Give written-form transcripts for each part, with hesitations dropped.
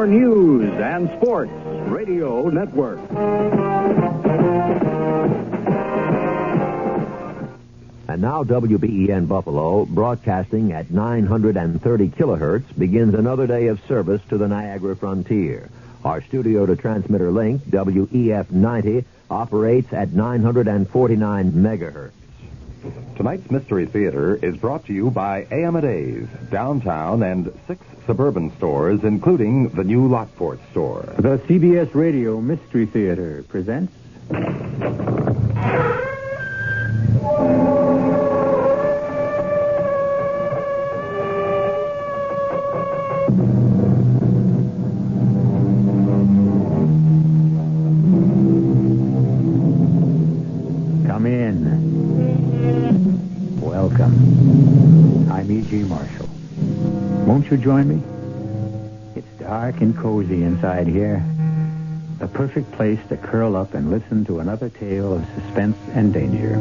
your news and sports radio network. And now WBEN Buffalo, broadcasting at 930 kilohertz, begins another day of service to the Niagara frontier. Our studio-to-transmitter link, WEF90, operates at 949 megahertz. Tonight's Mystery Theater is brought to you by AM&A's, downtown and 6 suburban stores, including the new Lockport store. The CBS Radio Mystery Theater presents... Come in. Welcome. I'm E.G. Marshall. Won't you join me? It's dark and cozy inside here. The perfect place to curl up and listen to another tale of suspense and danger.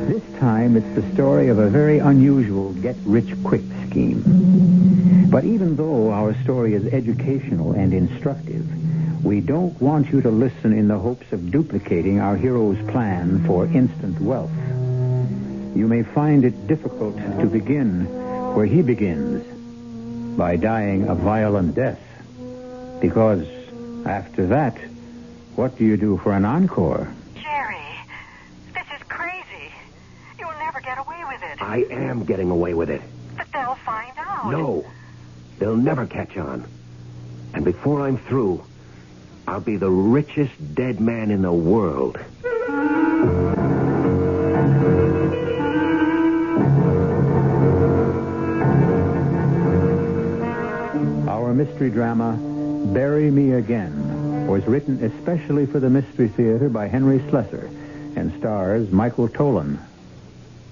This time, it's the story of a very unusual get-rich-quick scheme. But even though our story is educational and instructive, we don't want you to listen in the hopes of duplicating our hero's plan for instant wealth. You may find it difficult to begin where he begins, by dying a violent death. Because after that, what do you do for an encore? Jerry, this is crazy. You'll never get away with it. I am getting away with it. But they'll find out. No, they'll never catch on. And before I'm through, I'll be the richest dead man in the world. Our mystery drama, Bury Me Again, was written especially for the Mystery Theater by Henry Slesser and stars Michael Tolan.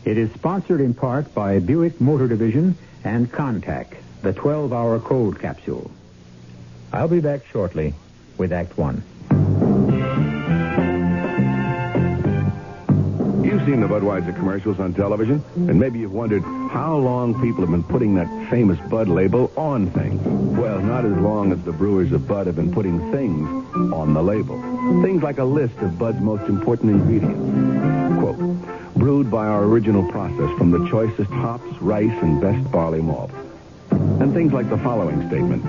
It is sponsored in part by Buick Motor Division and Contact, the 12-hour cold capsule. I'll be back shortly with Act One. You've seen the Budweiser commercials on television, and maybe you've wondered how long people have been putting that famous Bud label on things. Well, not as long as the brewers of Bud have been putting things on the label. Things like a list of Bud's most important ingredients. Quote, brewed by our original process from the choicest hops, rice, and best barley malt. And things like the following statement.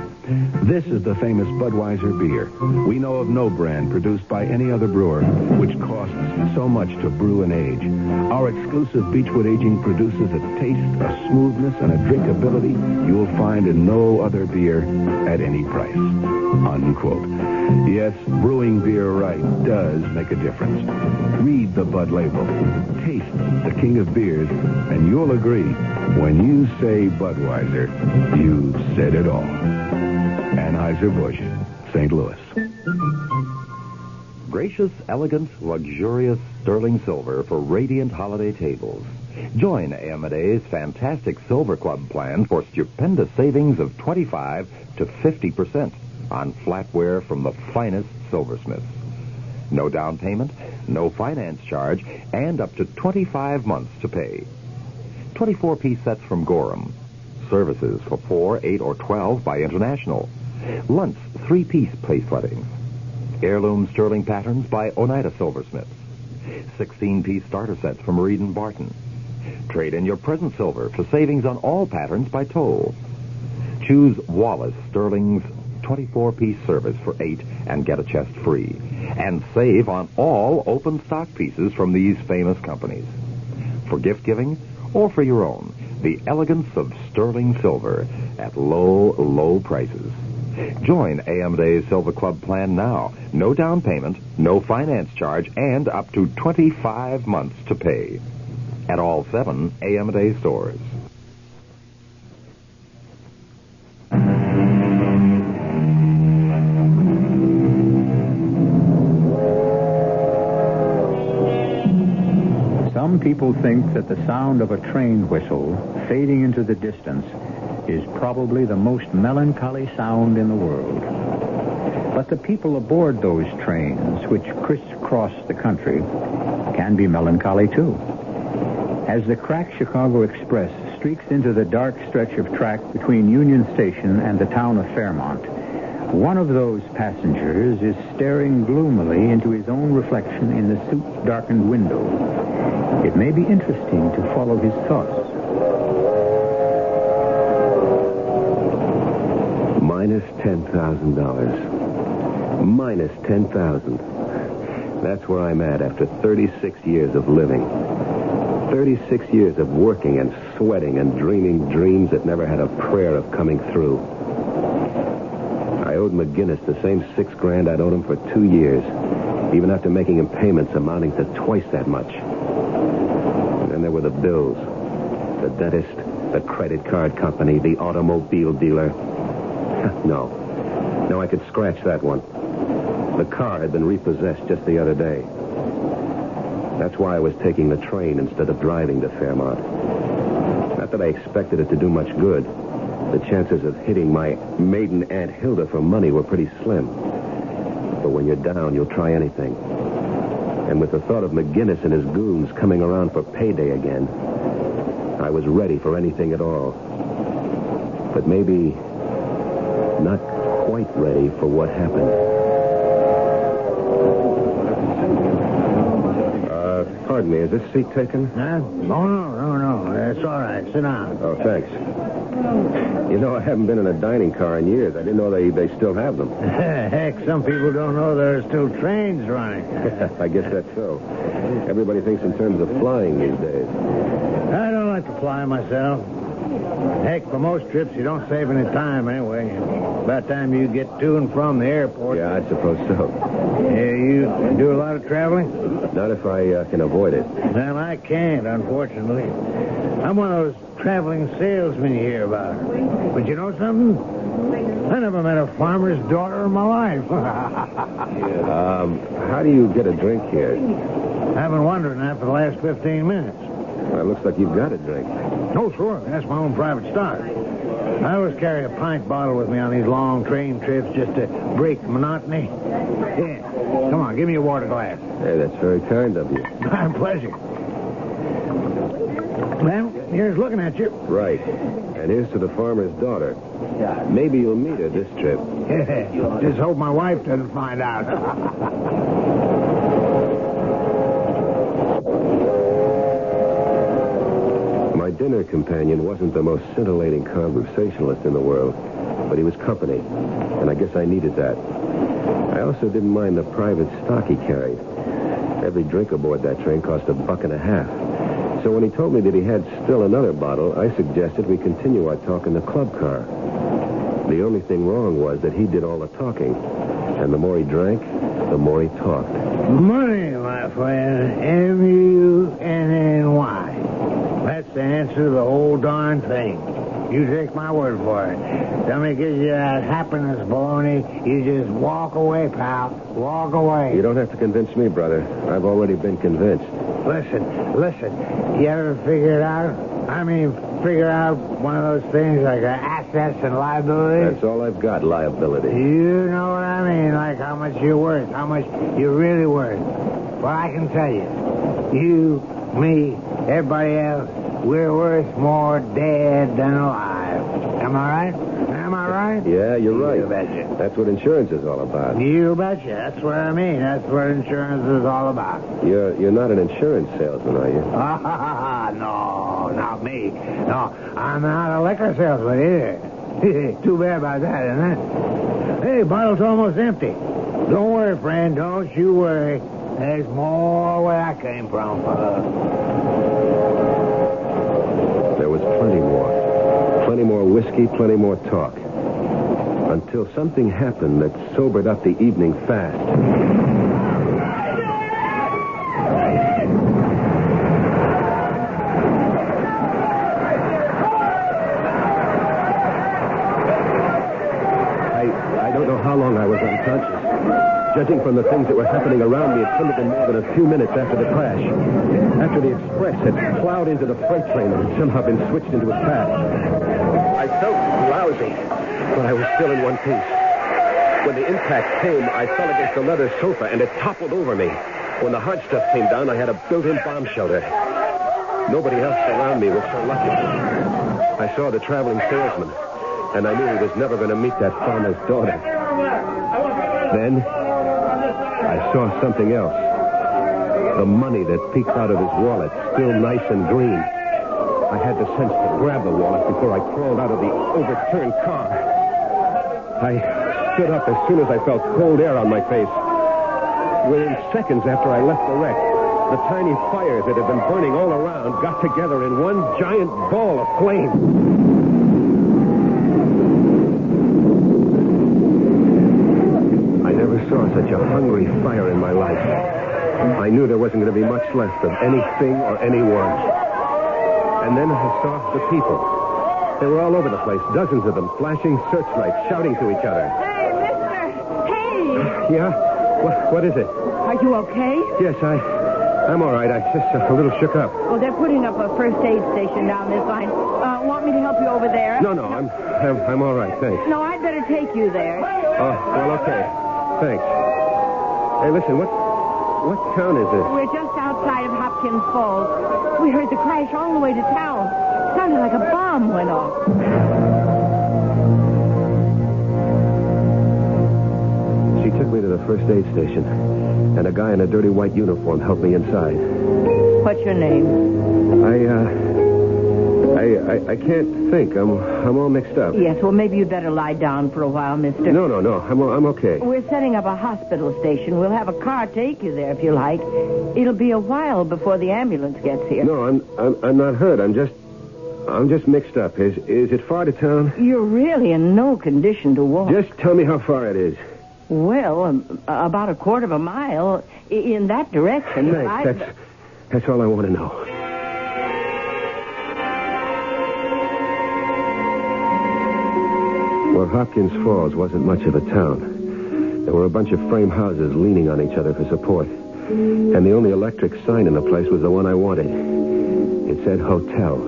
This is the famous Budweiser beer. We know of no brand produced by any other brewer which costs so much to brew and age. Our exclusive Beechwood aging produces a taste, a smoothness, and a drinkability you will find in no other beer at any price. Unquote. Yes, brewing beer right does make a difference. Read the Bud label. Taste the king of beers, and you'll agree, when you say Budweiser, you've said it all. Anheuser-Busch, St. Louis. Gracious, elegant, luxurious sterling silver for radiant holiday tables. Join AM&A's fantastic Silver Club plan for stupendous savings of 25 to 50% on flatware from the finest silversmiths. No down payment, no finance charge, and up to 25 months to pay. 24-piece sets from Gorham. Services for 4, 8, or 12 by International. Luntz 3-piece place lettings. Heirloom sterling patterns by Oneida Silversmiths. 16-piece starter sets from Reed and Barton. Trade in your present silver for savings on all patterns by Toll. Choose Wallace Sterling's 24-piece service for 8 and get a chest free. And save on all open stock pieces from these famous companies. For gift giving or for your own, the elegance of sterling silver at low, low prices. Join AM&A's Silver Club plan now. No down payment, no finance charge, and up to 25 months to pay. At all 7 AM&A stores. Some people think that the sound of a train whistle fading into the distance is probably the most melancholy sound in the world. But the people aboard those trains, which crisscross the country, can be melancholy too. As the cracked Chicago Express streaks into the dark stretch of track between Union Station and the town of Fairmont, One of those passengers is staring gloomily into his own reflection in the soot-darkened window. It may be interesting to follow his thoughts. Minus $10,000. Minus $10,000. That's where I'm at after 36 years of living. 36 years of working and sweating and dreaming dreams that never had a prayer of coming through. I owed McGinnis the same $6,000 I'd owed him for 2 years, even after making him payments amounting to twice that much. And then there were the bills. The dentist, the credit card company, the automobile dealer. No, I could scratch that one. The car had been repossessed just the other day. That's why I was taking the train instead of driving to Fairmont. Not that I expected it to do much good. The chances of hitting my maiden Aunt Hilda for money were pretty slim. But when you're down, you'll try anything. And with the thought of McGinnis and his goons coming around for payday again, I was ready for anything at all. But maybe not quite ready for what happened. Pardon me, is this seat taken? Huh? Oh, no. That's all right. Sit down. Oh, thanks. You know, I haven't been in a dining car in years. I didn't know they still have them. Heck, some people don't know there are still trains running. I guess that's so. Everybody thinks in terms of flying these days. I don't like to fly myself. Heck, for most trips, you don't save any time anyway. By the time you get to and from the airport. Yeah, I suppose so. Yeah, you do a lot of traveling? Not if I can avoid it. Well, I can't, unfortunately. I'm one of those traveling salesmen you hear about. But you know something? I never met a farmer's daughter in my life. How do you get a drink here? I've been wondering that for the last 15 minutes. Well, it looks like you've got a drink. Oh, sure. That's my own private stock. I always carry a pint bottle with me on these long train trips just to break the monotony. Yeah. Come on, give me a water glass. Hey, that's very kind of you. My pleasure. Well, here's looking at you. Right. And here's to the farmer's daughter. Maybe you'll meet her this trip. Just hope my wife doesn't find out. My dinner companion wasn't the most scintillating conversationalist in the world, but he was company, and I guess I needed that. I also didn't mind the private stock he carried. Every drink aboard that train cost $1.50. So when he told me that he had still another bottle, I suggested we continue our talk in the club car. The only thing wrong was that he did all the talking, and the more he drank, the more he talked. Money, my friend. M-U-N-N-Y. That's the answer to the whole darn thing. You take my word for it. Somebody gives you that happiness baloney, you just walk away, pal. Walk away. You don't have to convince me, brother. I've already been convinced. Listen. You ever figure it out? I mean, figure out one of those things like assets and liabilities? That's all I've got, liability. You know what I mean, like how much you're worth, how much you're really worth. Well, I can tell you, you, me, everybody else, we're worth more dead than alive. Am I right? Am I right? Yeah, you're right. You betcha. That's what insurance is all about. You betcha. That's what I mean. That's what insurance is all about. You're not an insurance salesman, are you? No, not me. No, I'm not a liquor salesman either. Too bad about that, isn't it? Hey, bottle's almost empty. Don't worry, friend. Don't you worry. There's more where I came from, fella. There was plenty more. Plenty more whiskey, plenty more talk. Until something happened that sobered up the evening fast. I don't know how long I was unconscious. Judging from the things that were happening around me, it couldn't have been more than a few minutes after the crash. After the express had plowed into the freight train and had somehow been switched into its path. I felt lousy, but I was still in one piece. When the impact came, I fell against the leather sofa, and it toppled over me. When the hard stuff came down, I had a built-in bomb shelter. Nobody else around me was so lucky. I saw the traveling salesman, and I knew he was never going to meet that farmer's daughter. Then I saw something else. The money that peeked out of his wallet, still nice and green. I had the sense to grab the wallet before I crawled out of the overturned car. I stood up as soon as I felt cold air on my face. Within seconds after I left the wreck, the tiny fires that had been burning all around got together in one giant ball of flame. I never saw such a hungry fire in my life. I knew there wasn't going to be much left of anything or anyone. And then I saw the people. They were all over the place, dozens of them, flashing searchlights, shouting to each other. Hey, mister! Hey! Yeah? What is it? Are you okay? Yes, I'm all right. I just a little shook up. Well, they're putting up a first aid station down this line. Want me to help you over there? No, I'm all right, thanks. No, I'd better take you there. Oh, well, okay. Thanks. Hey, listen, what town is this? We're just outside of Hopkins Falls. We heard the crash all the way to town. Sounded like a bomb went off. She took me to the first aid station, and a guy in a dirty white uniform helped me inside. What's your name? I can't think. I'm all mixed up. Yes, well, maybe you'd better lie down for a while, mister. No. I'm okay. We're setting up a hospital station. We'll have a car take you there if you like. It'll be a while before the ambulance gets here. No, I'm not hurt. I'm just mixed up. Is it far to town? You're really in no condition to walk. Just tell me how far it is. Well, about a quarter of a mile in that direction. Thanks. That's all I want to know. Well, Hopkins Falls wasn't much of a town. There were a bunch of frame houses leaning on each other for support. And the only electric sign in the place was the one I wanted. It said hotel.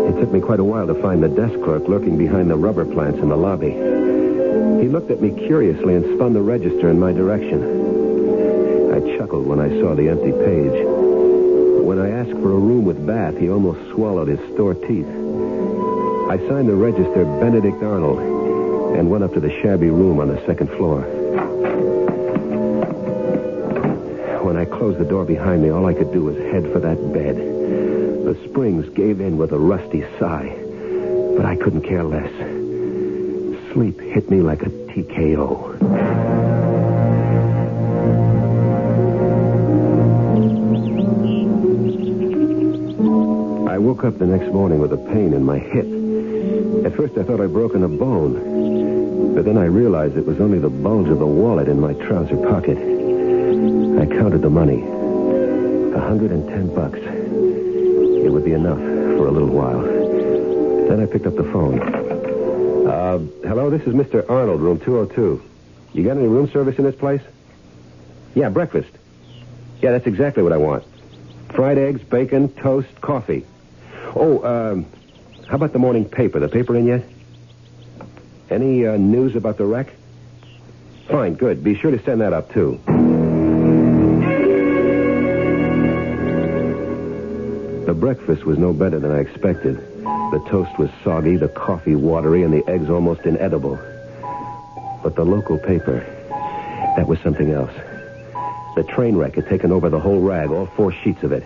It took me quite a while to find the desk clerk lurking behind the rubber plants in the lobby. He looked at me curiously and spun the register in my direction. I chuckled when I saw the empty page. When I asked for a room with bath, he almost swallowed his store teeth. I signed the register Benedict Arnold and went up to the shabby room on the second floor. When I closed the door behind me, all I could do was head for that bed. The springs gave in with a rusty sigh, but I couldn't care less. Sleep hit me like a TKO. I woke up the next morning with a pain in my hip. At first I thought I'd broken a bone, but then I realized it was only the bulge of the wallet in my trouser pocket. I counted the money. $110. It would be enough for a little while. Then I picked up the phone. Hello, this is Mr. Arnold, room 202. You got any room service in this place? Yeah, breakfast. Yeah, that's exactly what I want. Fried eggs, bacon, toast, coffee. Oh, how about the morning paper? The paper in yet? Any news about the wreck? Fine, good. Be sure to send that up, too. The breakfast was no better than I expected. The toast was soggy, the coffee watery, and the eggs almost inedible. But the local paper, that was something else. The train wreck had taken over the whole rag, all 4 sheets of it.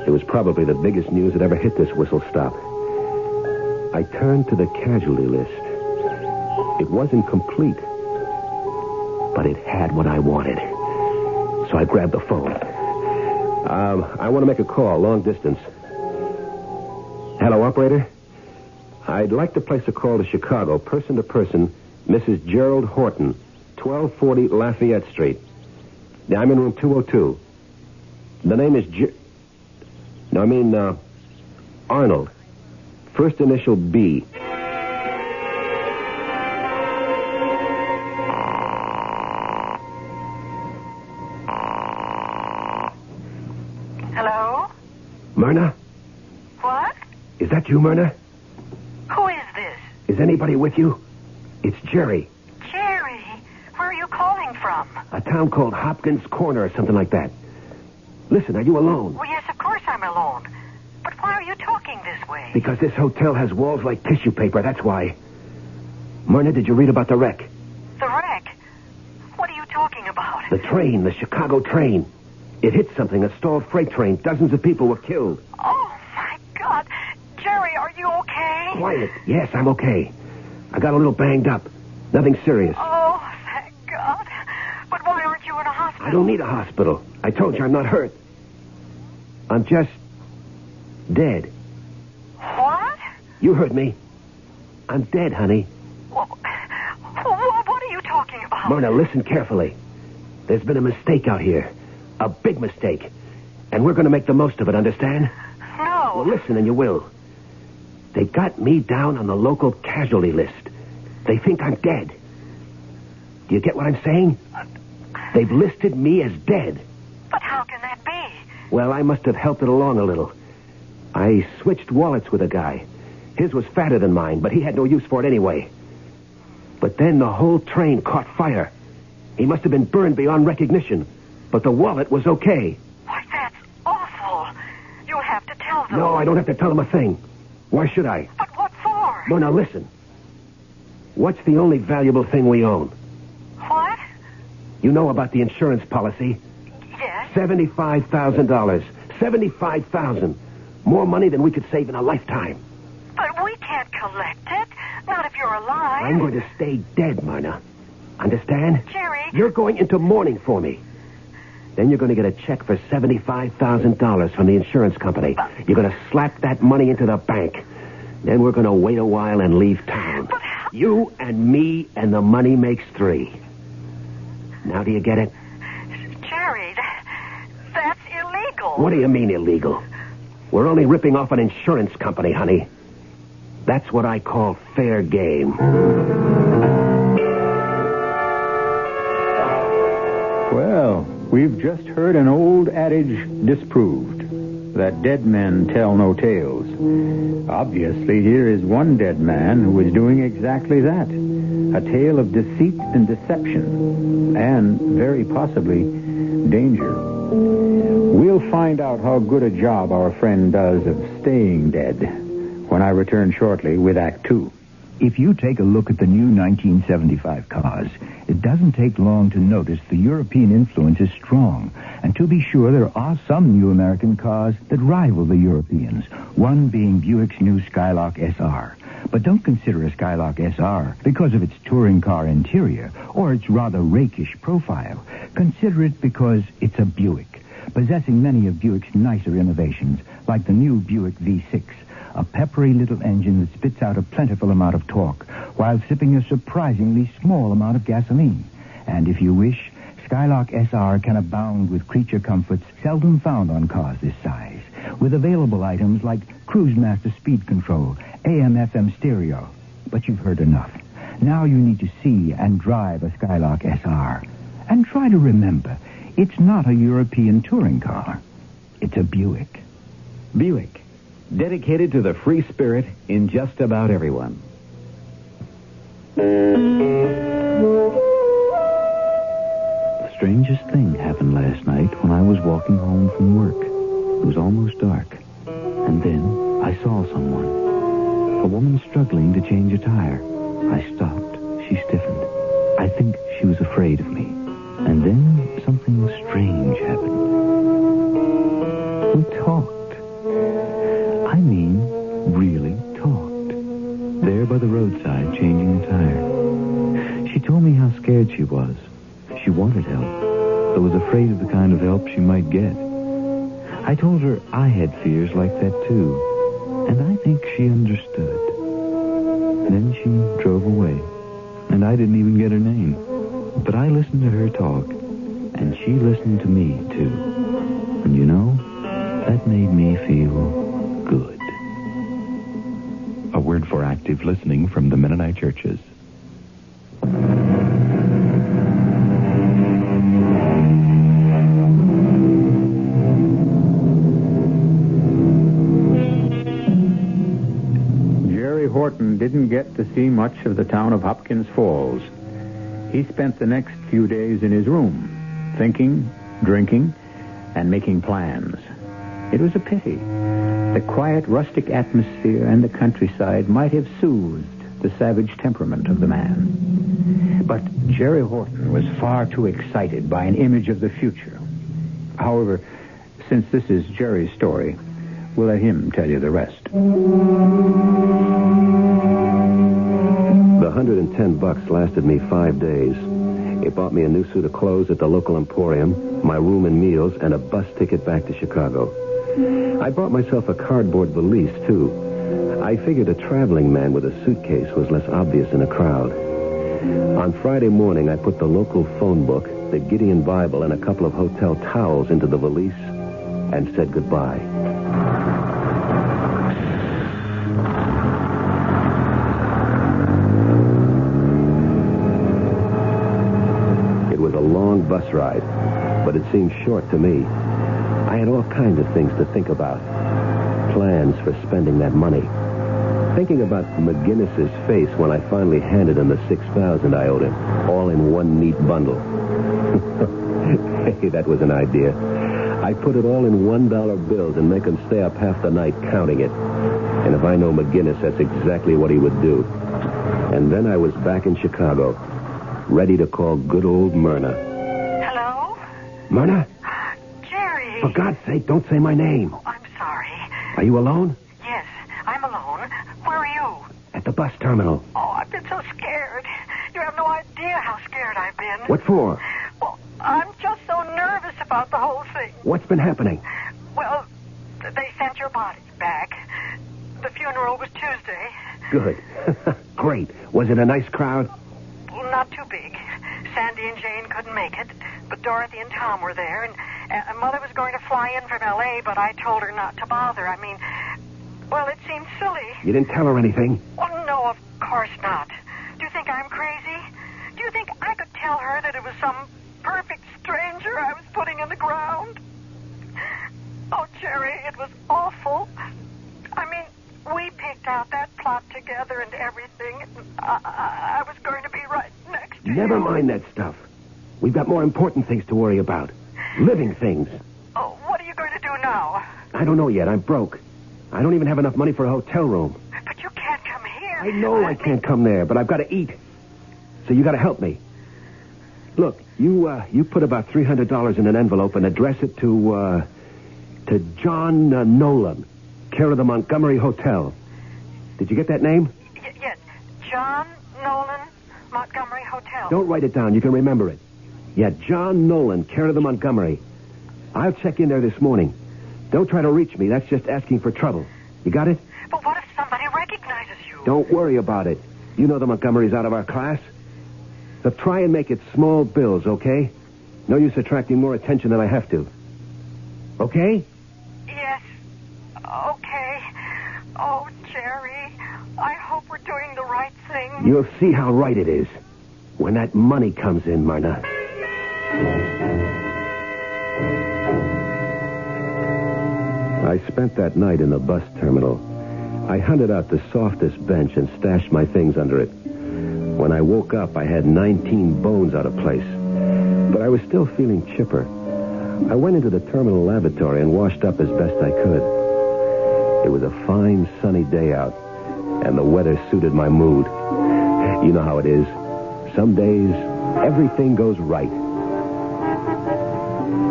It was probably the biggest news that ever hit this whistle stop. I turned to the casualty list. It wasn't complete, but it had what I wanted. So I grabbed the phone. I want to make a call, long distance. Hello, operator? I'd like to place a call to Chicago, person to person, Mrs. Gerald Horton, 1240 Lafayette Street. Yeah, I'm in room 202. The name is Arnold. First initial B. Hello? Myrna? What? Is that you, Myrna? Who is this? Is anybody with you? It's Jerry. Jerry, where are you calling from? A town called Hopkins Corner or something like that. Listen, are you alone? Well, yes, of course I'm alone. But why are you talking this way? Because this hotel has walls like tissue paper, that's why. Myrna, did you read about the wreck? The wreck? The train, the Chicago train. It hit something, a stalled freight train. Dozens of people were killed. Oh, my God. Jerry, are you okay? Quiet. Yes, I'm okay. I got a little banged up. Nothing serious. Oh, thank God. But why aren't you in a hospital? I don't need a hospital. I told you I'm not hurt. I'm just dead. What? You heard me. I'm dead, honey. What are you talking about? Myrna, listen carefully. There's been a mistake out here. A big mistake. And we're going to make the most of it, understand? No. Well, listen and you will. They got me down on the local casualty list. They think I'm dead. Do you get what I'm saying? They've listed me as dead. But how can that be? Well, I must have helped it along a little. I switched wallets with a guy. His was fatter than mine, but he had no use for it anyway. But then the whole train caught fire. He must have been burned beyond recognition. But the wallet was okay. Why, that's awful. You'll have to tell them. No, I don't have to tell them a thing. Why should I? But what for? No, now listen. What's the only valuable thing we own? What? You know about the insurance policy? Yes. $75,000. $75,000. More money than we could save in a lifetime. But we can't collect it. Not if you're alive. I'm going to stay dead, Myrna. Understand? Jerry. You're going into mourning for me. Then you're going to get a check for $75,000 from the insurance company. You're going to slap that money into the bank. Then we're going to wait a while and leave town. But how... You and me and the money makes three. Now do you get it? Jerry, that's illegal. What do you mean illegal? We're only ripping off an insurance company, honey. That's what I call fair game. Well, we've just heard an old adage disproved, that dead men tell no tales. Obviously, here is one dead man who is doing exactly that. A tale of deceit and deception, and very possibly danger. We'll find out how good a job our friend does of staying dead when I return shortly with Act 2. If you take a look at the new 1975 cars, it doesn't take long to notice the European influence is strong. And to be sure, there are some new American cars that rival the Europeans, one being Buick's new Skylark SR. But don't consider a Skylark SR because of its touring car interior or its rather rakish profile. Consider it because it's a Buick, possessing many of Buick's nicer innovations, like the new Buick V6, a peppery little engine that spits out a plentiful amount of torque while sipping a surprisingly small amount of gasoline. And if you wish, Skylark SR can abound with creature comforts seldom found on cars this size, with available items like Cruise Master speed control, AM/FM stereo. But you've heard enough. Now you need to see and drive a Skylark SR. And try to remember, it's not a European touring car. It's a Buick. Buick, dedicated to the free spirit in just about everyone. The strangest thing happened last night when I was walking home from work. It was almost dark. And then I saw someone. A woman struggling to change a tire. I stopped. She stiffened. I think she was afraid of me. And then something strange happened. We talked. I mean, really talked. There by the roadside, changing the tire. She told me how scared she was. She wanted help, but was afraid of the kind of help she might get. I told her I had fears like that, too. And I think she understood. Then she drove away. And I didn't even get her name. But I listened to her talk. And she listened to me, too. And you know, that made me feel good. A word for active listening from the Mennonite churches. Jerry Horton didn't get to see much of the town of Hopkins Falls. He spent the next few days in his room, thinking, drinking, and making plans. It was a pity. The quiet, rustic atmosphere and the countryside might have soothed the savage temperament of the man. But Jerry Horton was far too excited by an image of the future. However, since this is Jerry's story, we'll let him tell you the rest. The $110 lasted me 5 days. It bought me a new suit of clothes at the local emporium, my room and meals, and a bus ticket back to Chicago. I bought myself a cardboard valise, too. I figured a traveling man with a suitcase was less obvious in a crowd. On Friday morning, I put the local phone book, the Gideon Bible, and a couple of hotel towels into the valise and said goodbye. It was a long bus ride, but it seemed short to me. I had all kinds of things to think about. Plans for spending that money. Thinking about McGinnis's face when I finally handed him the $6,000 I owed him, all in one neat bundle. Hey, that was an idea. I put it all in $1 bills and make him stay up half the night counting it. And if I know McGinnis, that's exactly what he would do. And then I was back in Chicago, ready to call good old Myrna. Hello? Myrna? Jerry. For God's sake, don't say my name. Oh, I'm sorry. Are you alone? Yes, I'm alone. Where are you? At the bus terminal. Oh, I've been so scared. You have no idea how scared I've been. What for? Well, I'm just so nervous about the whole thing. What's been happening? Well, they sent your body back. The funeral was Tuesday. Good. Great. Was it a nice crowd? Well, not too big. Sandy and Jane couldn't make it, but Dorothy and Tom were there, and Mother was going to fly in from L.A., but I told her not to bother. I mean, well, it seemed silly. You didn't tell her anything? Well, no, of course not. Do you think I'm crazy? Do you think I could tell her that it was some perfect stranger I was putting in the ground? Oh, Jerry, it was awful. I mean, we picked out that plot together and everything. I was going to be right next to you. Never mind that stuff. We've got more important things to worry about. Living things. Oh, what are you going to do now? I don't know yet. I'm broke. I don't even have enough money for a hotel room. But you can't come here. I know I can't come there, but I've got to eat. So you got to help me. Look, you put about $300 in an envelope and address it to John Nolan, care of the Montgomery Hotel. Did you get that name? Yes. John Nolan, Montgomery Hotel. Don't write it down. You can remember it. Yeah, John Nolan, care of the Montgomery. I'll check in there this morning. Don't try to reach me. That's just asking for trouble. You got it? But what if somebody recognizes you? Don't worry about it. You know the Montgomerys out of our class. So try and make it small bills, okay? No use attracting more attention than I have to. Okay? Yes. Okay. Oh, Jerry, I hope we're doing the right thing. You'll see how right it is when that money comes in, Myrna. I spent that night in the bus terminal. I hunted out the softest bench and stashed my things under it. When I woke up, I had 19 bones out of place. But I was still feeling chipper. I went into the terminal lavatory and washed up as best I could. It was a fine, sunny day out, and the weather suited my mood. You know how it is. Some days, everything goes right.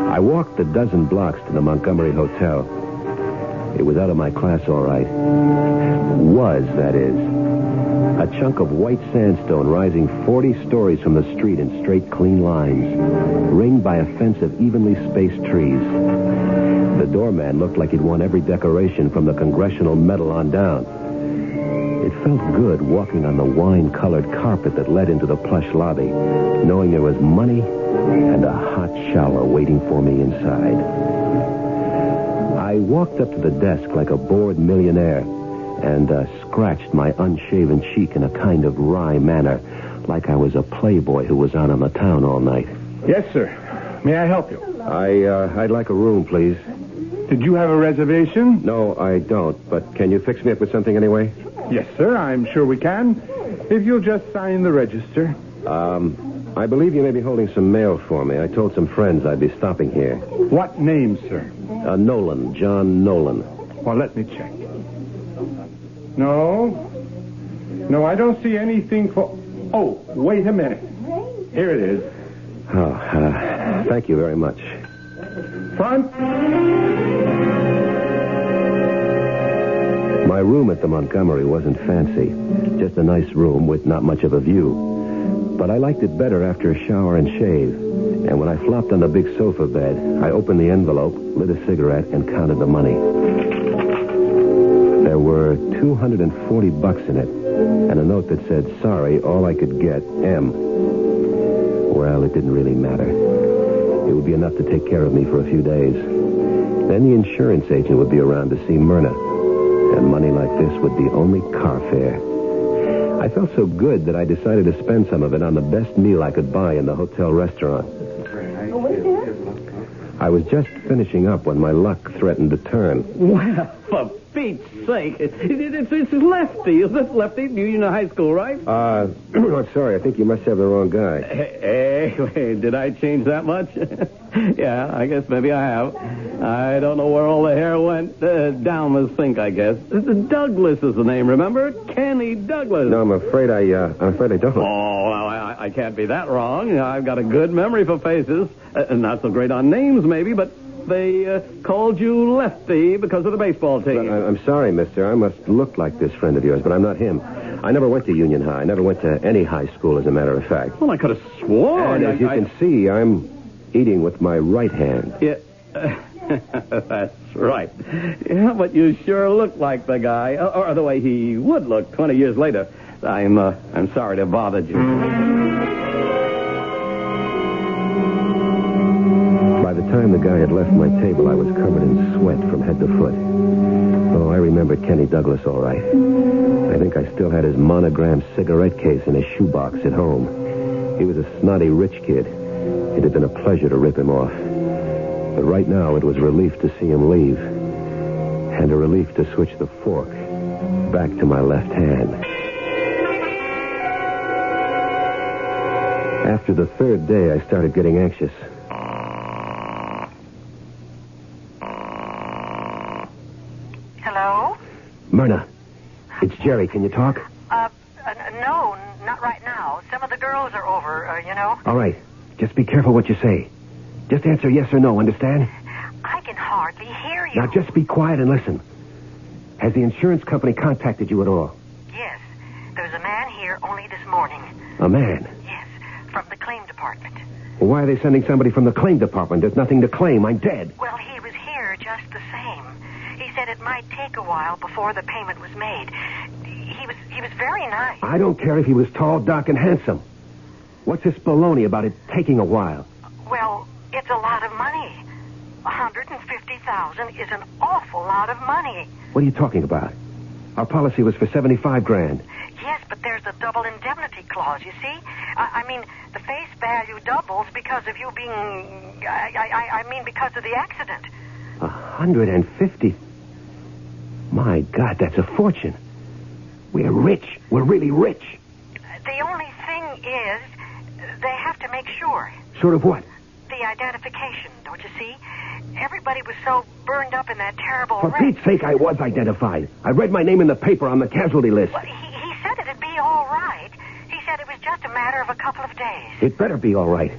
I walked a dozen blocks to the Montgomery Hotel. It was out of my class, all right. Was, that is. A chunk of white sandstone rising 40 stories from the street in straight, clean lines, ringed by a fence of evenly spaced trees. The doorman looked like he'd won every decoration from the Congressional Medal on down. It felt good walking on the wine-colored carpet that led into the plush lobby, knowing there was money and a hot shower waiting for me inside. I walked up to the desk like a bored millionaire and scratched my unshaven cheek in a kind of wry manner, like I was a playboy who was out on the town all night. Yes, sir. May I help you? I'd like a room, please. Did you have a reservation? No, I don't, but can you fix me up with something anyway? Yes, sir. I'm sure we can. If you'll just sign the register. I believe you may be holding some mail for me. I told some friends I'd be stopping here. What name, sir? Nolan, John Nolan. Well, let me check. No, I don't see anything for... Oh, wait a minute. Here it is. Oh, thank you very much. Front. My room at the Montgomery wasn't fancy. Just a nice room with not much of a view. But I liked it better after a shower and shave. And when I flopped on the big sofa bed, I opened the envelope, lit a cigarette, and counted the money. There were $240 in it, and a note that said, sorry, all I could get, M. Well, it didn't really matter. It would be enough to take care of me for a few days. Then the insurance agent would be around to see Myrna, and money like this would be only car fare. I felt so good that I decided to spend some of it on the best meal I could buy in the hotel restaurant. I was just finishing up when my luck threatened to turn. Well, for Pete's sake, it's Lefty. Is this Lefty? Union High School, right? I'm sorry. I think you must have the wrong guy. Hey, did I change that much? Yeah, I guess maybe I have. I don't know where all the hair went. Down the sink, I guess. Douglas is the name, remember? Kenny Douglas. No, I'm afraid I don't. Oh, well, I can't be that wrong. I've got a good memory for faces. Not so great on names, maybe, but they called you Lefty because of the baseball team. I'm sorry, mister. I must look like this friend of yours, but I'm not him. I never went to Union High. I never went to any high school, as a matter of fact. Well, I could have sworn. And as you can see, I'm eating with my right hand. Yeah. That's right. Yeah, but you sure look like the guy, or the way he would look 20 years later. I'm sorry to have bothered you. By the time the guy had left my table, I was covered in sweat from head to foot. Oh, I remembered Kenny Douglas all right. I think I still had his monogrammed cigarette case in his shoebox at home. He was a snotty rich kid. It had been a pleasure to rip him off. But right now, it was relief to see him leave. And a relief to switch the fork back to my left hand. After the third day, I started getting anxious. Hello? Myrna, it's Jerry. Can you talk? No, not right now. Some of the girls are over, you know. All right. Just be careful what you say. Just answer yes or no, understand? I can hardly hear you. Now, just be quiet and listen. Has the insurance company contacted you at all? Yes. There was a man here only this morning. A man? Yes, from the claim department. Well, why are they sending somebody from the claim department? There's nothing to claim. I'm dead. Well, he was here just the same. He said it might take a while before the payment was made. He was very nice. I don't care if he was tall, dark, and handsome. What's this baloney about it taking a while? Well, it's a lot of money. $150,000 is an awful lot of money. What are you talking about? Our policy was for $75,000. Yes, but there's a double indemnity clause, you see? I mean, the face value doubles because of you being... I mean, because of the accident. 150? My God, that's a fortune. We're rich. We're really rich. The only thing is, they have to make sure. Sure of what? The identification, don't you see? Everybody was so burned up in that terrible For wreck. Pete's sake, I was identified. I read my name in the paper on the casualty list. Well, he said it'd be all right. He said it was just a matter of a couple of days. It better be all right.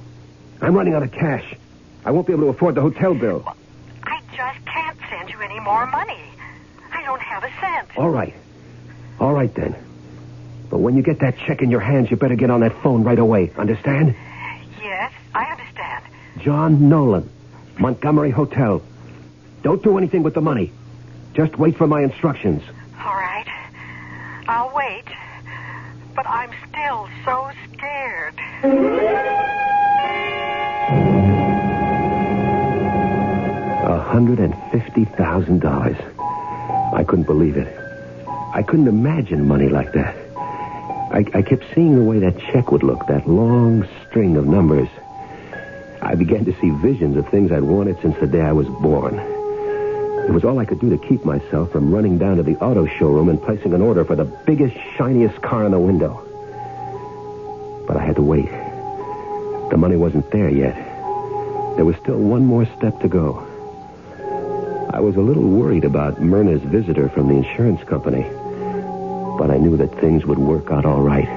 I'm running out of cash. I won't be able to afford the hotel bill. Well, I just can't send you any more money. I don't have a cent. All right. All right, then. But when you get that check in your hands, you better get on that phone right away. Understand? Yes, I understand. John Nolan, Montgomery Hotel. Don't do anything with the money. Just wait for my instructions. All right. I'll wait. But I'm still so scared. $150,000. I couldn't believe it. I couldn't imagine money like that. I kept seeing the way that check would look, that long string of numbers. I began to see visions of things I'd wanted since the day I was born. It was all I could do to keep myself from running down to the auto showroom and placing an order for the biggest, shiniest car in the window. But I had to wait. The money wasn't there yet. There was still one more step to go. I was a little worried about Myrna's visitor from the insurance company, but I knew that things would work out all right.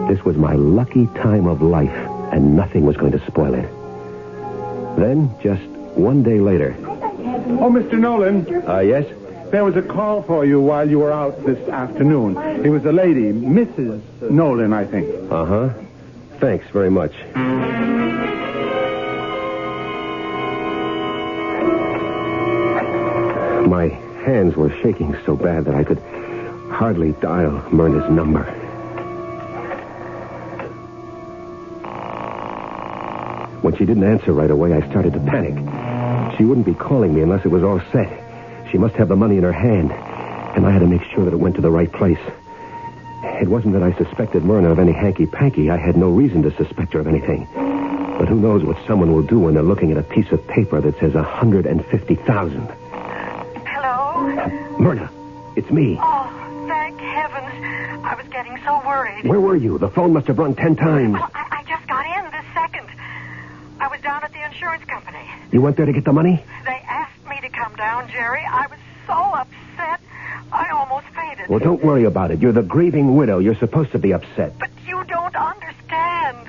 This was my lucky time of life, and nothing was going to spoil it. Then, just one day later... Oh, Mr. Nolan. Yes? There was a call for you while you were out this afternoon. It was a lady, Mrs. Nolan, I think. Uh-huh. Thanks very much. My hands were shaking so bad that I could hardly dial Myrna's number. When she didn't answer right away, I started to panic. She wouldn't be calling me unless it was all set. She must have the money in her hand, and I had to make sure that it went to the right place. It wasn't that I suspected Myrna of any hanky-panky. I had no reason to suspect her of anything. But who knows what someone will do when they're looking at a piece of paper that says $150,000. Hello? Myrna, it's me. Oh, thank heavens. I was getting so worried. Where were you? The phone must have rung 10 times. Well, I just got in this second. I was down at the insurance company. You went there to get the money? They asked me to come down, Jerry. I was so upset, I almost fainted. Well, don't worry about it. You're the grieving widow. You're supposed to be upset. But you don't understand.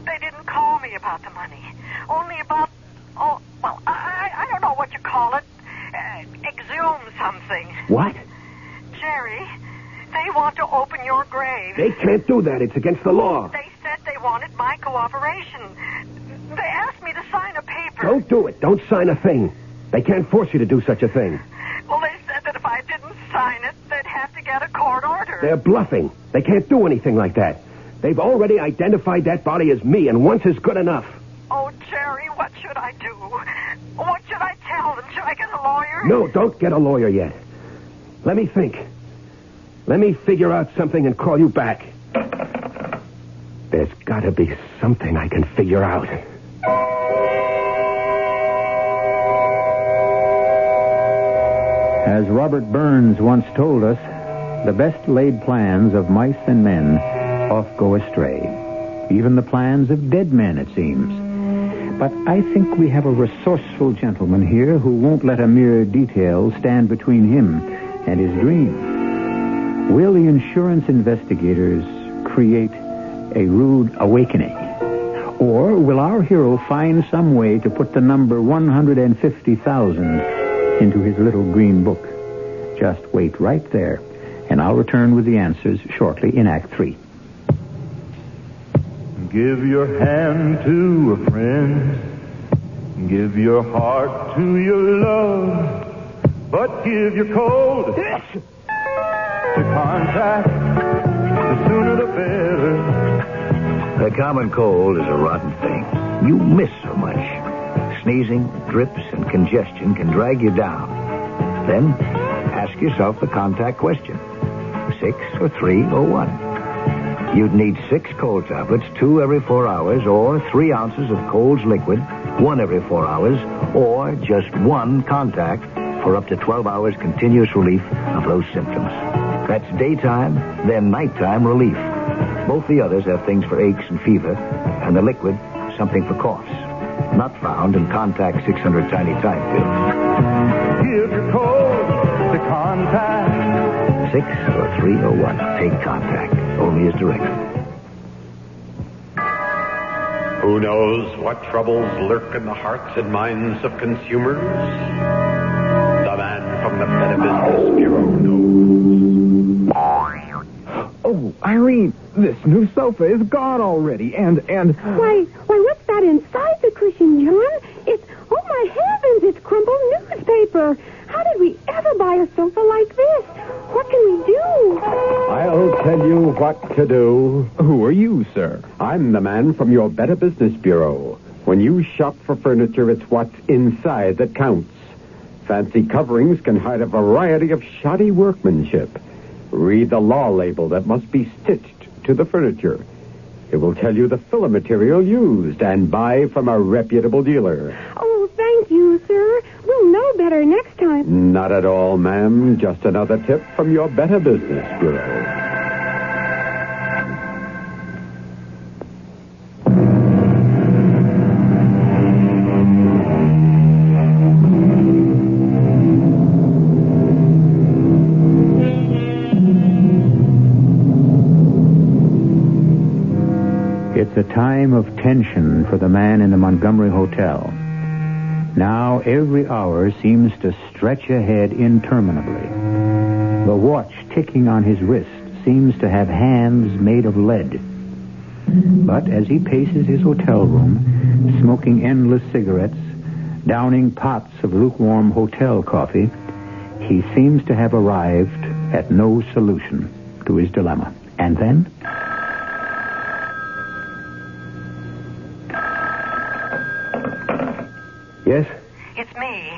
They didn't call me about the money. Only about, I don't know what you call it. Exhume something. What? Jerry, they want to open your grave. They can't do that. It's against the law. They said they wanted my cooperation. They asked me to sign a paper. Don't do it. Don't sign a thing. They can't force you to do such a thing. Well, they said that if I didn't sign it, they'd have to get a court order. They're bluffing. They can't do anything like that. They've already identified that body as me, and once is good enough. Oh, Jerry, what should I do? What should I tell them? Should I get a lawyer? No, don't get a lawyer yet. Let me think. Let me figure out something and call you back. There's got to be something I can figure out. As Robert Burns once told us, the best laid plans of mice and men oft go astray. Even the plans of dead men, it seems. But I think we have a resourceful gentleman here who won't let a mere detail stand between him and his dream. Will the insurance investigators create a rude awakening? Or will our hero find some way to put the number 150,000 into his little green book? Just wait right there, and I'll return with the answers shortly in Act 3. Give your hand to a friend. Give your heart to your love. But give your cold to contact. The sooner the better. The common cold is a rotten thing. You miss so much. Sneezing, drips, and congestion can drag you down. Then, ask yourself the contact question. 6 or 3 or 1? You'd need 6 cold tablets, 2 every 4 hours, or 3 ounces of Cold's liquid, 1 every 4 hours, or just 1 contact for up to 12 hours continuous relief of those symptoms. That's daytime, then nighttime relief. Both the others have things for aches and fever, and the liquid, something for coughs. Not found in Contact 600 Tiny Time pills. Give your cold to contact. 6 or 3 or 1. Take Contact. Only as directed. Who knows what troubles lurk in the hearts and minds of consumers? The man from the Better Business Bureau knows. Oh, Irene, this new sofa is gone already, and... Why, what's that inside the cushion, John? Oh my heavens, it's crumpled newspaper. How did we ever buy a sofa like this? What can we do? I'll tell you what to do. Who are you, sir? I'm the man from your Better Business Bureau. When you shop for furniture, it's what's inside that counts. Fancy coverings can hide a variety of shoddy workmanship. Read the law label that must be stitched to the furniture. It will tell you the filler material used, and buy from a reputable dealer. Oh, thank you, sir. We'll know better next time. Not at all, ma'am. Just another tip from your Better Business Bureau. It's a time of tension for the man in the Montgomery Hotel. Now every hour seems to stretch ahead interminably. The watch ticking on his wrist seems to have hands made of lead. But as he paces his hotel room, smoking endless cigarettes, downing pots of lukewarm hotel coffee, he seems to have arrived at no solution to his dilemma. And then... Yes? It's me.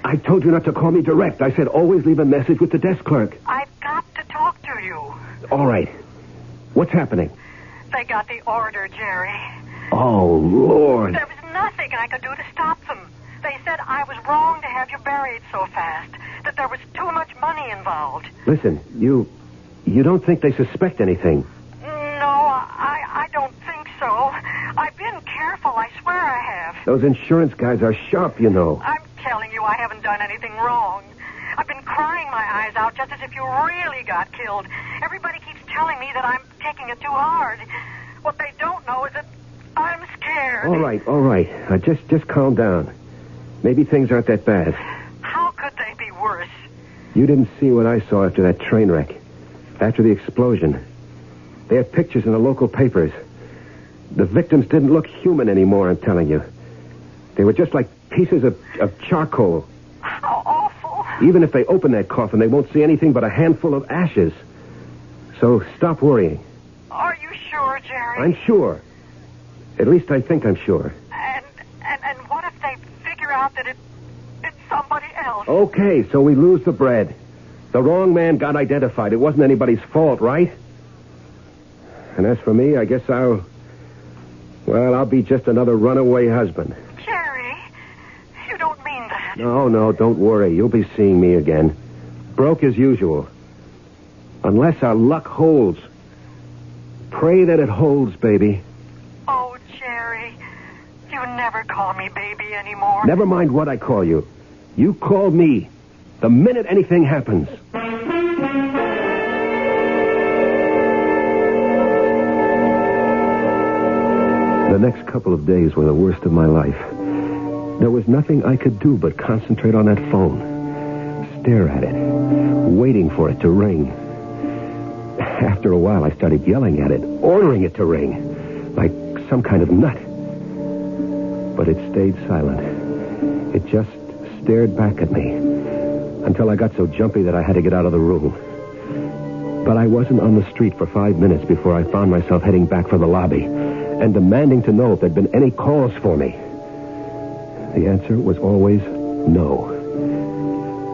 I told you not to call me direct. I said always leave a message with the desk clerk. I've got to talk to you. All right. What's happening? They got the order, Jerry. Oh, Lord. There was nothing I could do to stop them. They said I was wrong to have you buried so fast, that there was too much money involved. Listen, you don't think they suspect anything? No, I don't think so. I've been careful, I swear I have. Those insurance guys are sharp, you know. I'm telling you, I haven't done anything wrong. I've been crying my eyes out just as if you really got killed. Everybody keeps telling me that I'm taking it too hard. What they don't know is that I'm scared. All right. Just calm down. Maybe things aren't that bad. How could they be worse? You didn't see what I saw after that train wreck. After the explosion. They had pictures in the local papers. The victims didn't look human anymore, I'm telling you. They were just like pieces of charcoal. How awful. Even if they open that coffin, they won't see anything but a handful of ashes. So stop worrying. Are you sure, Jerry? I'm sure. At least I think I'm sure. And what if they figure out that it's somebody else? Okay, so we lose the bread. The wrong man got identified. It wasn't anybody's fault, right? And as for me, I guess I'll be just another runaway husband. Jerry, you don't mean that. No, don't worry. You'll be seeing me again. Broke as usual. Unless our luck holds. Pray that it holds, baby. Oh, Jerry, you never call me baby anymore. Never mind what I call you. You call me the minute anything happens. The next couple of days were the worst of my life. There was nothing I could do but concentrate on that phone. Stare at it, waiting for it to ring. After a while, I started yelling at it, ordering it to ring, like some kind of nut. But it stayed silent. It just stared back at me until I got so jumpy that I had to get out of the room. But I wasn't on the street for 5 minutes before I found myself heading back for the lobby and demanding to know if there'd been any calls for me. The answer was always no.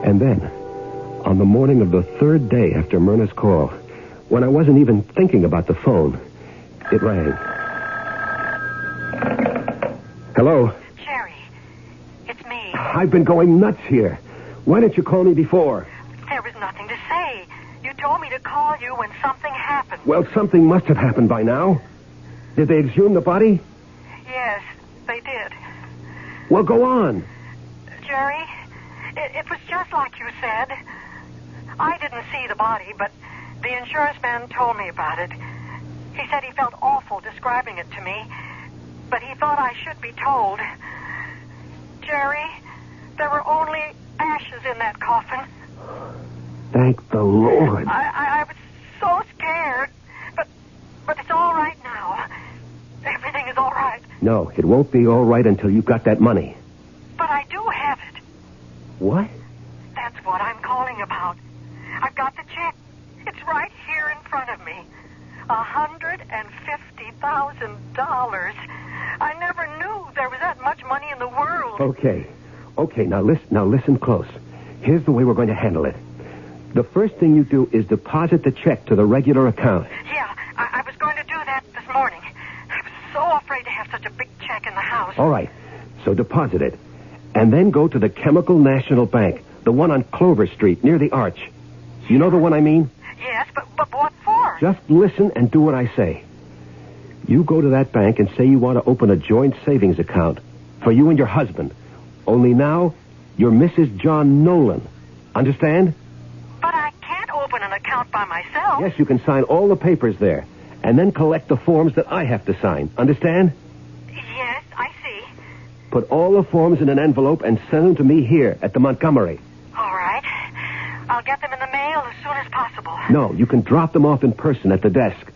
And then, on the morning of the third day after Myrna's call, when I wasn't even thinking about the phone, it rang. Hello? Jerry, it's me. I've been going nuts here. Why didn't you call me before? There was nothing to say. You told me to call you when something happened. Well, something must have happened by now. Did they exhume the body? Yes, they did. Well, go on. Jerry, it was just like you said. I didn't see the body, but the insurance man told me about it. He said he felt awful describing it to me, but he thought I should be told. Jerry, there were only ashes in that coffin. Thank the Lord. I was so scared, but it's all right now. Everything is all right. No, it won't be all right until you've got that money. But I do have it. What? That's what I'm calling about. I've got the check. It's right here in front of me. $150,000. I never knew there was that much money in the world. Okay, now listen close. Here's the way we're going to handle it. The first thing you do is deposit the check to the regular account. Yeah, I was going to do that this morning. I was so afraid to have such a big check in the house. All right, so deposit it. And then go to the Chemical National Bank, the one on Clover Street, near the Arch. You know the one I mean? Yes, but what for? Just listen and do what I say. You go to that bank and say you want to open a joint savings account for you and your husband. Only now, you're Mrs. John Nolan. Understand? But I can't open an account by myself. Yes, you can sign all the papers there. and then collect the forms that I have to sign. Understand? Yes, I see. Put all the forms in an envelope and send them to me here at the Montgomery. All right. I'll get them in the mail as soon as possible. No, you can drop them off in person at the desk.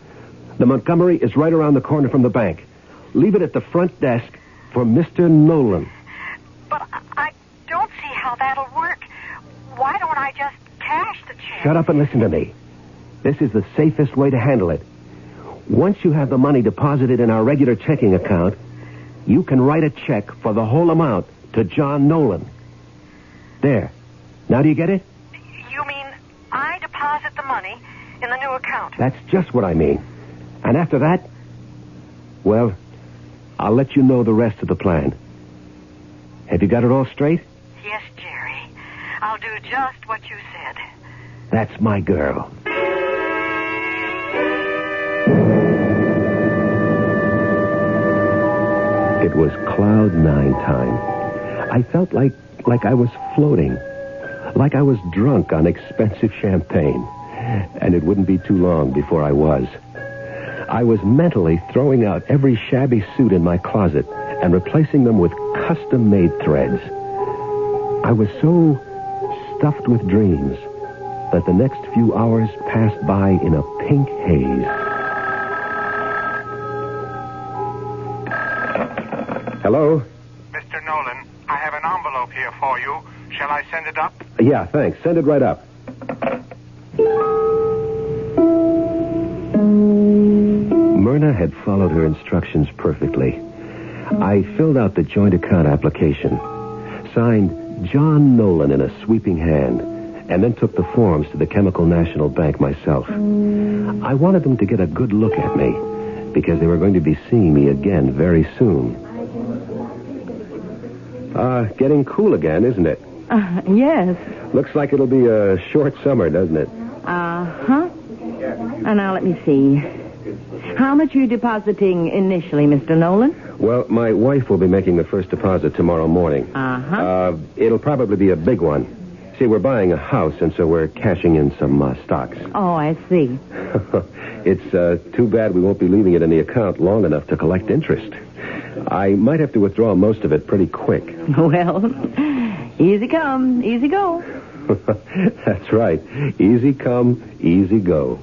The Montgomery is right around the corner from the bank. Leave it at the front desk for Mr. Nolan. But I don't see how that'll work. Why don't I just cash the check? Shut up and listen to me. This is the safest way to handle it. Once you have the money deposited in our regular checking account, you can write a check for the whole amount to John Nolan. There. Now do you get it? You mean I deposit the money in the new account? That's just what I mean. And after that, well, I'll let you know the rest of the plan. Have you got it all straight? Yes, Jerry. I'll do just what you said. That's my girl. It was cloud nine time. I felt like I was floating. Like I was drunk on expensive champagne. And it wouldn't be too long before I was. I was mentally throwing out every shabby suit in my closet and replacing them with custom-made threads. I was so stuffed with dreams that the next few hours passed by in a pink haze. Hello? Mr. Nolan, I have an envelope here for you. Shall I send it up? Yeah, thanks. Send it right up. Myrna had followed her instructions perfectly. I filled out the joint account application, signed John Nolan in a sweeping hand, and then took the forms to the Chemical National Bank myself. I wanted them to get a good look at me, because they were going to be seeing me again very soon. Getting cool again, isn't it? Yes. Looks like it'll be a short summer, doesn't it? Uh-huh. Now, let me see. How much are you depositing initially, Mr. Nolan? Well, my wife will be making the first deposit tomorrow morning. Uh-huh. It'll probably be a big one. See, we're buying a house, and so we're cashing in some stocks. Oh, I see. It's too bad we won't be leaving it in the account long enough to collect interest. I might have to withdraw most of it pretty quick. Well, easy come, easy go. That's right. Easy come, easy go.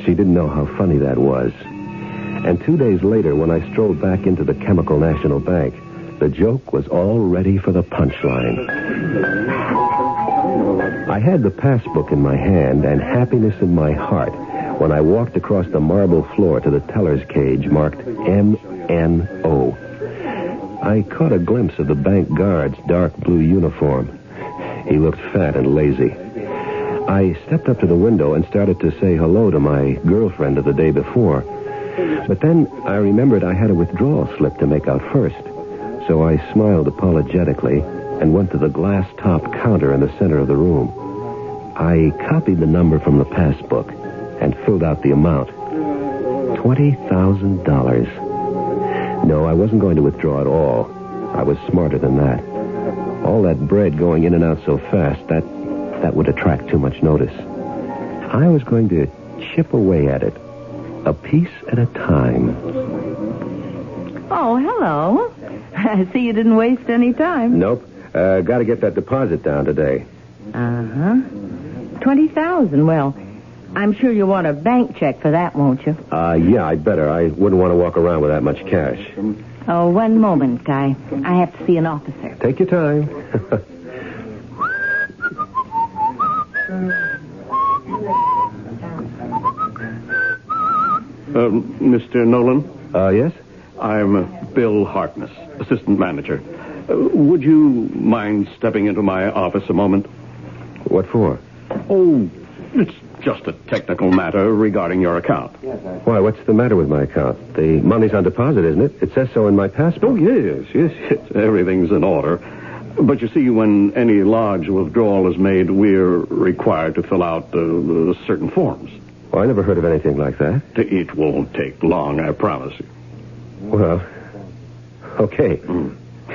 She didn't know how funny that was. And 2 days later, when I strolled back into the Chemical National Bank, the joke was all ready for the punchline. I had the passbook in my hand and happiness in my heart when I walked across the marble floor to the teller's cage marked M-N-O. I caught a glimpse of the bank guard's dark blue uniform. He looked fat and lazy. I stepped up to the window and started to say hello to my girlfriend of the day before. But then I remembered I had a withdrawal slip to make out first. So I smiled apologetically and went to the glass-top counter in the center of the room. I copied the number from the passbook and filled out the amount. $20,000. No, I wasn't going to withdraw at all. I was smarter than that. All that bread going in and out so fast, that would attract too much notice. I was going to chip away at it, a piece at a time. Oh, hello. I see you didn't waste any time. Nope. Got to get that deposit down today. Uh-huh. $20,000. Well, I'm sure you want a bank check for that, won't you? Yeah, I'd better. I wouldn't want to walk around with that much cash. Oh, one moment. I have to see an officer. Take your time. Mr. Nolan? Yes? I'm Bill Harkness, assistant manager. Would you mind stepping into my office a moment? What for? Oh, it's just a technical matter regarding your account. Why, what's the matter with my account? The money's on deposit, isn't it? It says so in my passport. Oh, yes. Everything's in order. But you see, when any large withdrawal is made, we're required to fill out certain forms. Well, I never heard of anything like that. It won't take long, I promise you. Well, okay.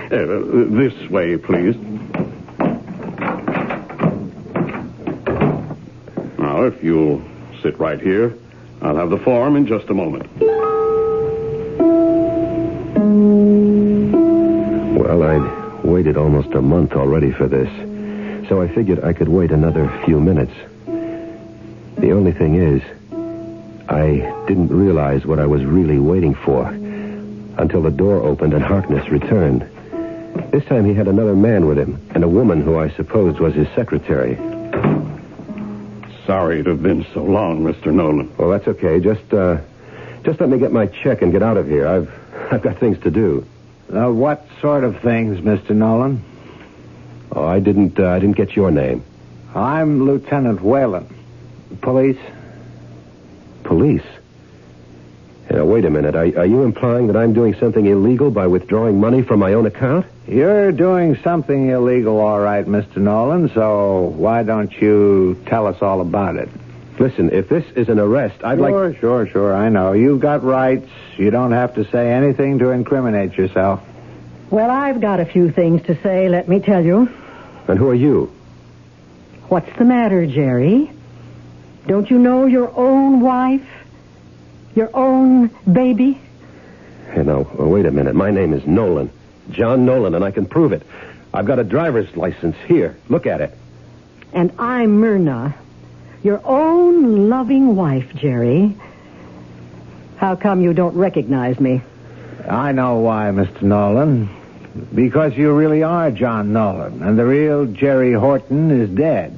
This way, please. Now, Now, if you'll sit right here, I'll have the form in just a moment. Well, I'd waited almost a month already for this, so I figured I could wait another few minutes. The only thing is, I didn't realize what I was really waiting for until the door opened and Harkness returned. This time he had another man with him, and a woman who I supposed was his secretary. Sorry it have been so long, Mr. Nolan. Well, that's okay. Just let me get my check and get out of here. I've got things to do. What sort of things, Mr. Nolan? Oh, I didn't get your name. I'm Lieutenant Whalen. Police? Police? Wait a minute. Are you implying that I'm doing something illegal by withdrawing money from my own account? You're doing something illegal, all right, Mr. Nolan, so why don't you tell us all about it? Listen, if this is an arrest, I'd like... Sure, I know. You've got rights. You don't have to say anything to incriminate yourself. Well, I've got a few things to say, let me tell you. And who are you? What's the matter, Jerry? Don't you know your own wife? Your own baby? Wait a minute. My name is Nolan. John Nolan, and I can prove it. I've got a driver's license here. Look at it. And I'm Myrna, your own loving wife, Jerry. How come you don't recognize me? I know why, Mr. Nolan. Because you really are John Nolan, and the real Jerry Horton is dead,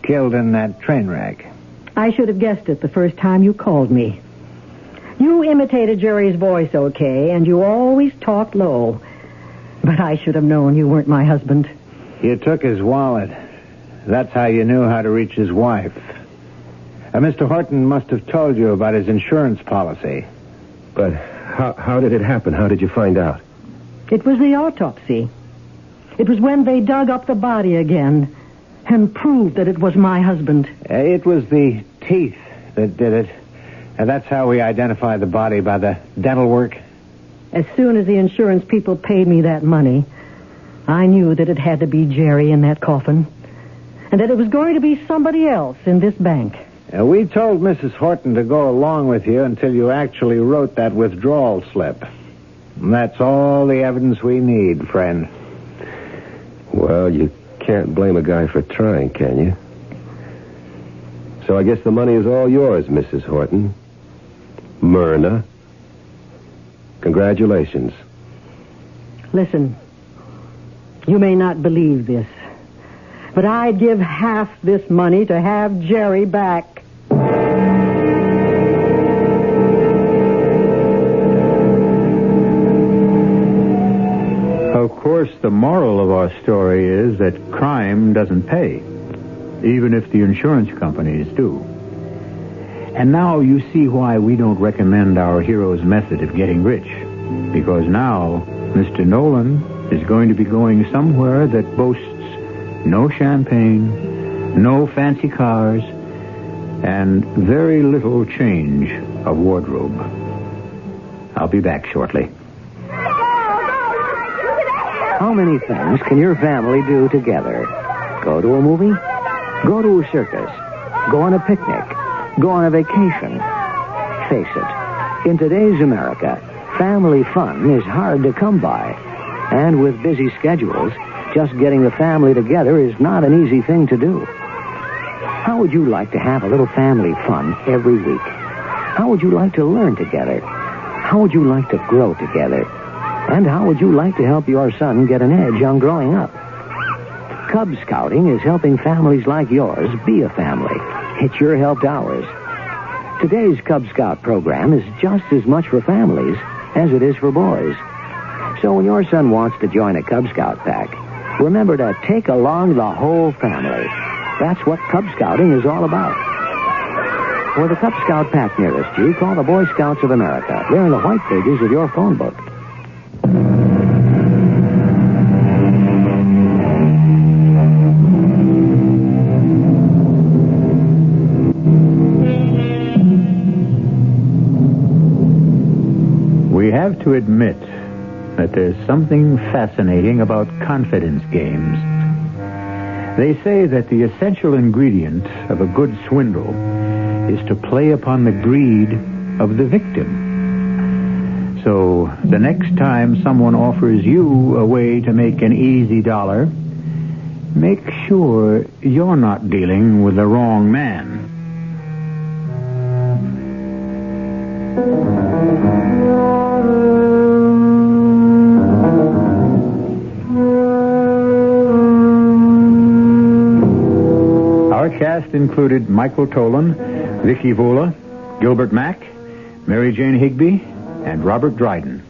killed in that train wreck. I should have guessed it the first time you called me. You imitated Jerry's voice okay, and you always talked low. But I should have known you weren't my husband. You took his wallet. That's how you knew how to reach his wife. Mr. Horton must have told you about his insurance policy. But how did it happen? How did you find out? It was the autopsy. It was when they dug up the body again and proved that it was my husband. It was the teeth that did it. And that's how we identified the body, by the dental work. As soon as the insurance people paid me that money, I knew that it had to be Jerry in that coffin, and that it was going to be somebody else in this bank. We told Mrs. Horton to go along with you until you actually wrote that withdrawal slip. And that's all the evidence we need, friend. Well, you can't blame a guy for trying, can you? So I guess the money is all yours, Mrs. Horton. Myrna. Congratulations. Listen, you may not believe this, but I'd give half this money to have Jerry back. Of course, the moral of our story is that crime doesn't pay, even if the insurance companies do. And now you see why we don't recommend our hero's method of getting rich. Because now, Mr. Nolan is going to be going somewhere that boasts no champagne, no fancy cars, and very little change of wardrobe. I'll be back shortly. How many things can your family do together? Go to a movie? Go to a circus? Go on a picnic? Go on a vacation? Face it, in today's America, family fun is hard to come by. And with busy schedules, just getting the family together is not an easy thing to do. How would you like to have a little family fun every week? How would you like to learn together? How would you like to grow together? And how would you like to help your son get an edge on growing up? Cub Scouting is helping families like yours be a family. It sure helped ours. Today's Cub Scout program is just as much for families as it is for boys. So when your son wants to join a Cub Scout pack, remember to take along the whole family. That's what Cub Scouting is all about. For the Cub Scout pack nearest you, call the Boy Scouts of America. They're in the white pages of your phone book. We have to admit that there's something fascinating about confidence games. They say that the essential ingredient of a good swindle is to play upon the greed of the victim. So the next time someone offers you a way to make an easy dollar, make sure you're not dealing with the wrong man. Our cast included Michael Tolan, Vicki Vola, Gilbert Mack, Mary Jane Higby, and Robert Dryden.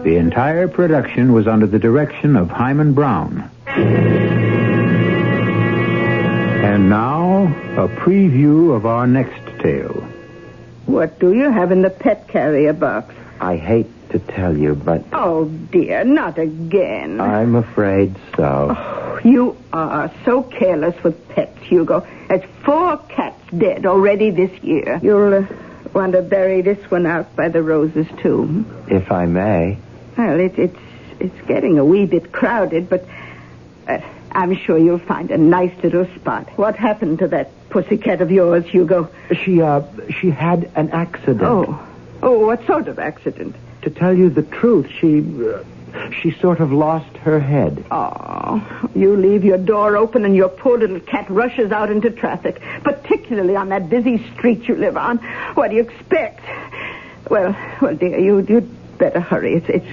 The entire production was under the direction of Hyman Brown. And now, a preview of our next tale. What do you have in the pet carrier box? I hate to tell you, but... Oh, dear, not again. I'm afraid so. Oh, you are so careless with pets, Hugo. There's 4 cats dead already this year. You'll want to bury this one out by the roses, too. If I may. Well, it's getting a wee bit crowded, but I'm sure you'll find a nice little spot. What happened to that pussycat of yours, Hugo? She had an accident. Oh, what sort of accident? To tell you the truth, she sort of lost her head. Oh, you leave your door open and your poor little cat rushes out into traffic, particularly on that busy street you live on. What do you expect? Well, dear, you'd better hurry. It's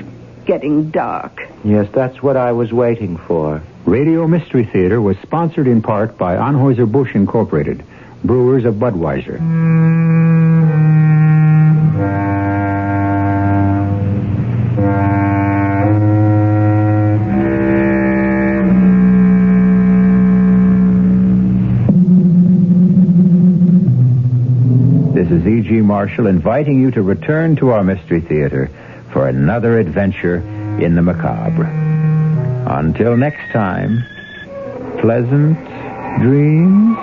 getting dark. Yes, that's what I was waiting for. Radio Mystery Theater was sponsored in part by Anheuser-Busch Incorporated, brewers of Budweiser. This is E.G. Marshall inviting you to return to our Mystery Theater for another adventure in the macabre. Until next time, pleasant dreams.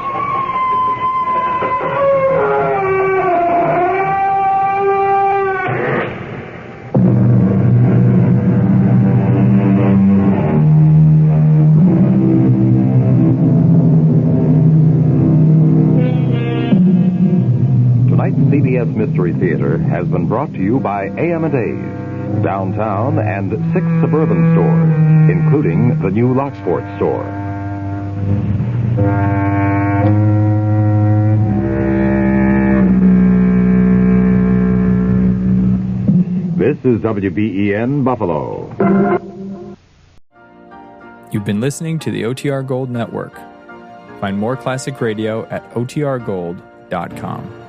Tonight's CBS Mystery Theater has been brought to you by AM&A's, downtown and 6 suburban stores, including the new Lockport store. This is WBEN Buffalo. You've been listening to the OTR Gold Network. Find more classic radio at otrgold.com.